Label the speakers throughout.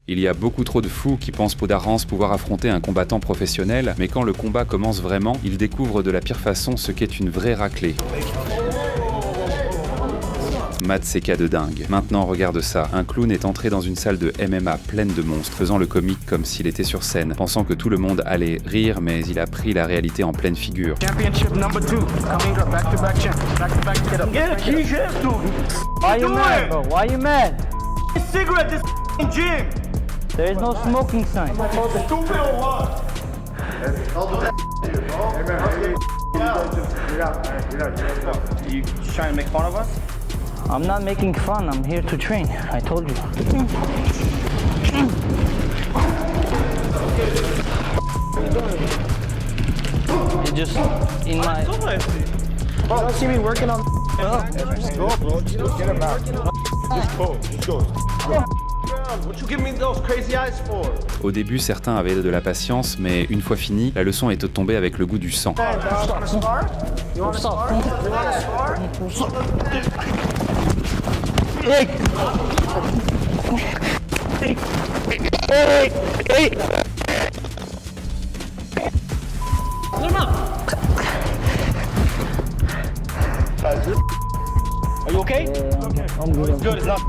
Speaker 1: Il y a beaucoup trop de fous qui pensent peau d'Arance pouvoir affronter un combattant professionnel, mais quand le combat commence vraiment, ils découvrent de la pire façon ce qu'est une vraie raclée. Mate ses cas de dingue. Maintenant, regarde ça. Un clown est entré dans une salle de MMA pleine de monstres, faisant le comique comme s'il était sur scène, pensant que tout le monde allait rire, mais il a pris la réalité en pleine figure.
Speaker 2: Championship number 2. Coming up, back-to-back champ. Back-to-back, get up.
Speaker 3: Get a t-shirt, dude. Why you mad, bro? Why you mad?
Speaker 2: A cigarette, this gym.
Speaker 3: There is no smoking sign.
Speaker 2: Stupid or what? You trying to make fun of us?
Speaker 3: I'm not making fun. I'm here to train. I told you. It's just in my...
Speaker 2: Bro, you don't see me working on
Speaker 4: Just go, bro. Just go. Get him out. Just go. Just go.
Speaker 2: What you give me those crazy eyes for?
Speaker 1: Au début, certains avaient de la patience, mais une fois fini, la leçon est tombée avec le goût du sang.
Speaker 2: You want to spar?
Speaker 3: Are you okay? I'm good.
Speaker 2: Good, it's not.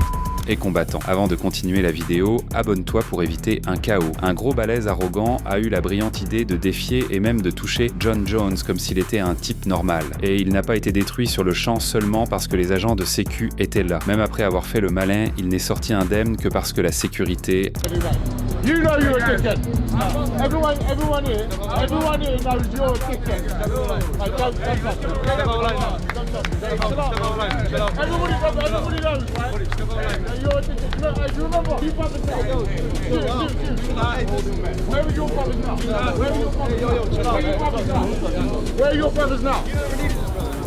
Speaker 1: Et combattant. Avant de continuer la vidéo, abonne-toi pour éviter un chaos. Un gros balèze arrogant a eu la brillante idée de défier et même de toucher John Jones comme s'il était un type normal. Et il n'a pas été détruit sur le champ seulement parce que les agents de sécu étaient là. Même après avoir fait le malin, il n'est sorti indemne que parce que la sécurité...
Speaker 4: You know you're a dickhead. Everyone here knows you're a dickhead. Everybody knows, right? You're a dickhead. Look, hey, do you remember? You brothers now. Where are your brothers now? Where are your brothers now? Where are your brothers now?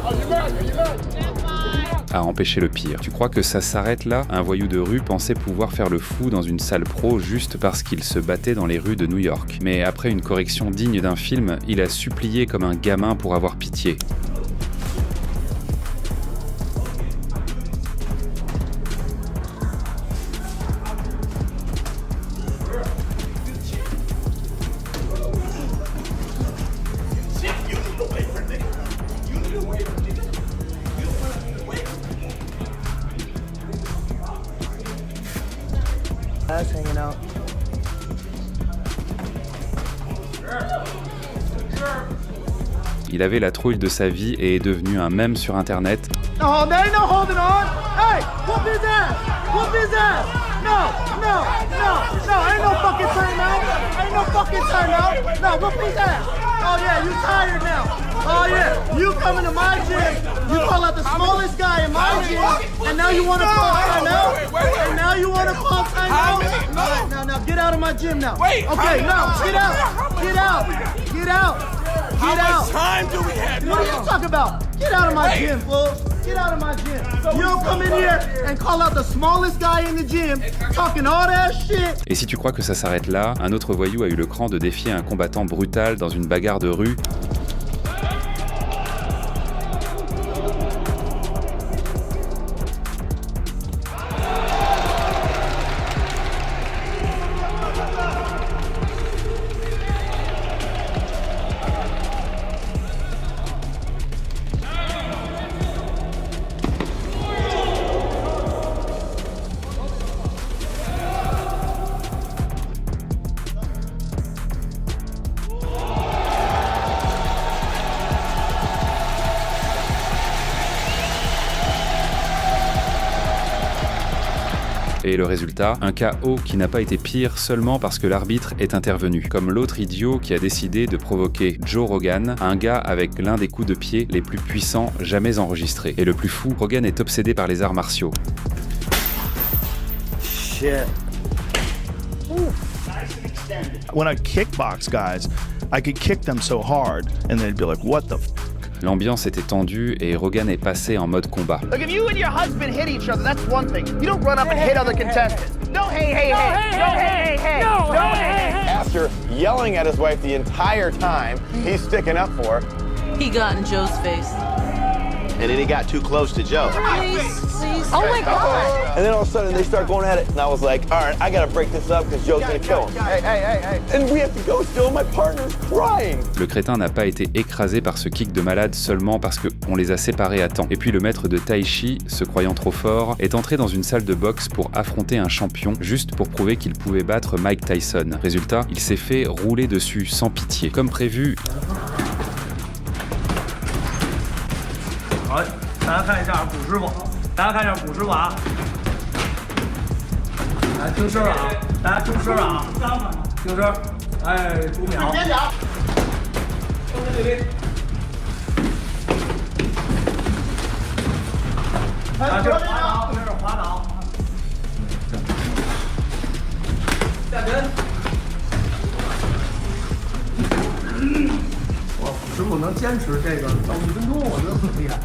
Speaker 4: Are you mad? Are you mad?
Speaker 1: à empêcher le pire. Tu crois que ça s'arrête là? Un voyou de rue pensait pouvoir faire le fou dans une salle pro juste parce qu'il se battait dans les rues de New York. Mais après une correction digne d'un film, il a supplié comme un gamin pour avoir pitié.
Speaker 3: Hanging out.
Speaker 1: Il avait la trouille de sa vie et est devenu un mème sur internet.
Speaker 2: No, there ain't no holding on. Hey, whoop his ass. Whoop his ass. No, ain't no fucking timeout. Ain't no fucking timeout. No, whoop his ass. Oh yeah, you tired now. Oh yeah, you coming to my gym. You call out the smallest guy in my gym, and now you want to call timeout. And now you want to call timeout. Now, get out of my gym now. Okay, now get out. Get out. Get out. Get out.
Speaker 4: How much time do we have?
Speaker 2: What are you talking about? Get out of my gym, fool. Get out of my gym. You don't come in here and call out the smallest guy in the gym, talking all that shit.
Speaker 1: Et si tu crois que ça s'arrête là, un autre voyou a eu le cran de défier un combattant brutal dans une bagarre de rue. Et le résultat, un KO qui n'a pas été pire seulement parce que l'arbitre est intervenu. Comme l'autre idiot qui a décidé de provoquer Joe Rogan, un gars avec l'un des coups de pied les plus puissants jamais enregistrés. Et le plus fou, Rogan est obsédé par les arts martiaux.
Speaker 2: Shit.
Speaker 5: When I kickbox guys, I could kick them so hard and they'd be like, what the f***?
Speaker 1: L'ambiance était tendue et Rogan est passé en mode combat.
Speaker 6: Look, if you and your husband hit each other, that's one thing. You don't run up and hit other contestants. No, hey. No, hey.
Speaker 7: After yelling at his wife the entire time he's sticking up for her.
Speaker 8: He got in Joe's face.
Speaker 6: and then he got too close to Joe.
Speaker 8: Oh my God!
Speaker 7: And then all of a sudden they start going at it, and I was like, all right, I gotta break this up because Joe's gonna kill him.
Speaker 6: Hey.
Speaker 7: And we have to go still, my partner's crying.
Speaker 1: Le crétin n'a pas été écrasé par ce kick de malade seulement parce qu'on les a séparés à temps. Et puis le maître de Tai Chi, se croyant trop fort, est entré dans une salle de boxe pour affronter un champion juste pour prouver qu'il pouvait battre Mike Tyson. Résultat, il s'est fait rouler dessus sans pitié. Comme prévu,
Speaker 2: 好，大家看一下古师傅，大家看一下古师傅啊，来听声啊，大家听声啊，听声，哎，5秒。别讲。正面对兵。啊，这滑倒，这是滑倒。下沉。哇，古师傅能坚持这个到1分钟，我觉得很厉害。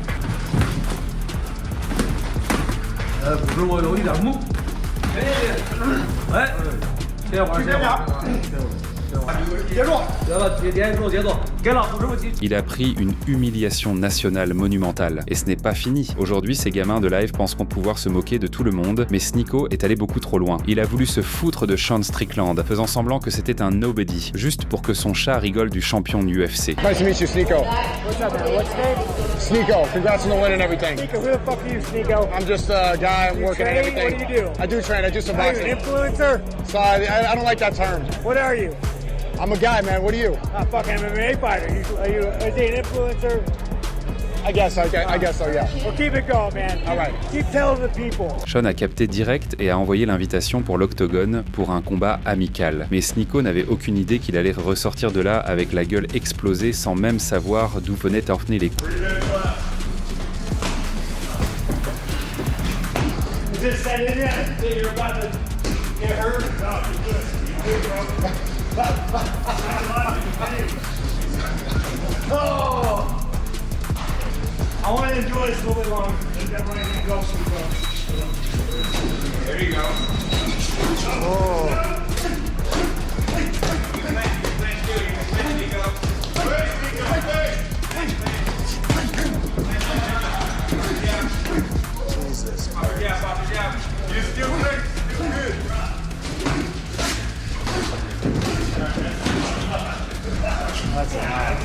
Speaker 2: 古师傅有一点懵。哎，歇会儿，歇会儿，结束，节奏，给老古师傅起。
Speaker 1: il a pris une humiliation nationale monumentale. Et ce n'est pas fini. Aujourd'hui, ces gamins de live penseront pouvoir se moquer de tout le monde, mais Sneako est allé beaucoup trop loin. Il a voulu se foutre de Sean Strickland, faisant semblant que c'était un nobody, juste pour que son chat rigole du champion de UFC.
Speaker 7: Nice to meet you, Sneako.
Speaker 8: What's up, man? What's your name?
Speaker 7: Sneako, congrats on the win and everything.
Speaker 8: Sneako, who the fuck are you, Sneako?
Speaker 7: I'm just a guy working
Speaker 8: train?
Speaker 7: and everything.
Speaker 8: What do you do?
Speaker 7: I do train, I do some
Speaker 8: Are you an
Speaker 7: boxing.
Speaker 8: influencer?
Speaker 7: So I don't like that term.
Speaker 8: What are you?
Speaker 7: I'm a guy, man. What are you?
Speaker 8: A fucking MMA fighter. Are you an influencer?
Speaker 7: I guess so, yeah.
Speaker 8: Well, keep it going, man.
Speaker 7: All right.
Speaker 8: Keep telling the people.
Speaker 1: Sean a capté direct et a envoyé l'invitation pour l'Octogone pour un combat amical. Mais Sneako n'avait aucune idée qu'il allait ressortir de là avec la gueule explosée sans même savoir d'où venaient orner les coups.
Speaker 2: Just set it in. You're about to get hurt. No, you're good. Oh! I want to enjoy this a little bit longer. Let that right go. There you go. Oh. Jesus. Yeah. You're still good. Still good. That's a lot.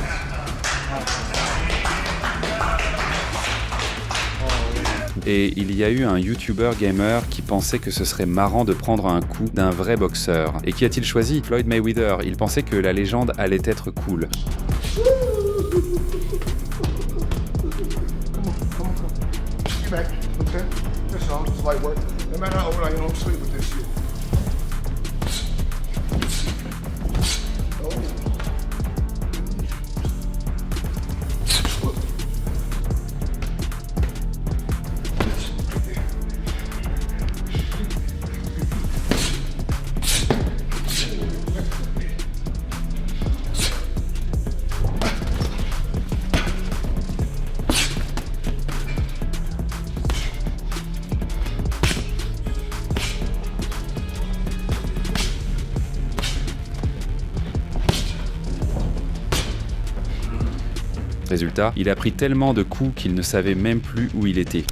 Speaker 1: Et il y a eu un YouTuber gamer qui pensait que ce serait marrant de prendre un coup d'un vrai boxeur. Et qui a-t-il choisi? Floyd Mayweather. Il pensait que la légende allait être cool.
Speaker 4: Back, okay? That's all, just light work. No matter how old I am, I'm sleep with this shit.
Speaker 1: Résultat, il a pris tellement de coups qu'il ne savait même plus où il était.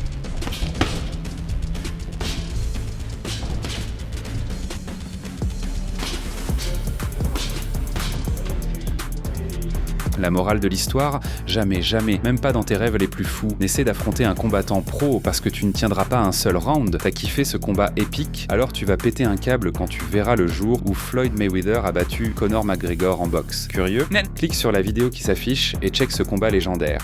Speaker 1: La morale de l'histoire, jamais, même pas dans tes rêves les plus fous, n'essaie d'affronter un combattant pro parce que tu ne tiendras pas un seul round. T'as kiffé ce combat épique, alors tu vas péter un câble quand tu verras le jour où Floyd Mayweather a battu Conor McGregor en boxe. Curieux? Clique sur la vidéo qui s'affiche et check ce combat légendaire.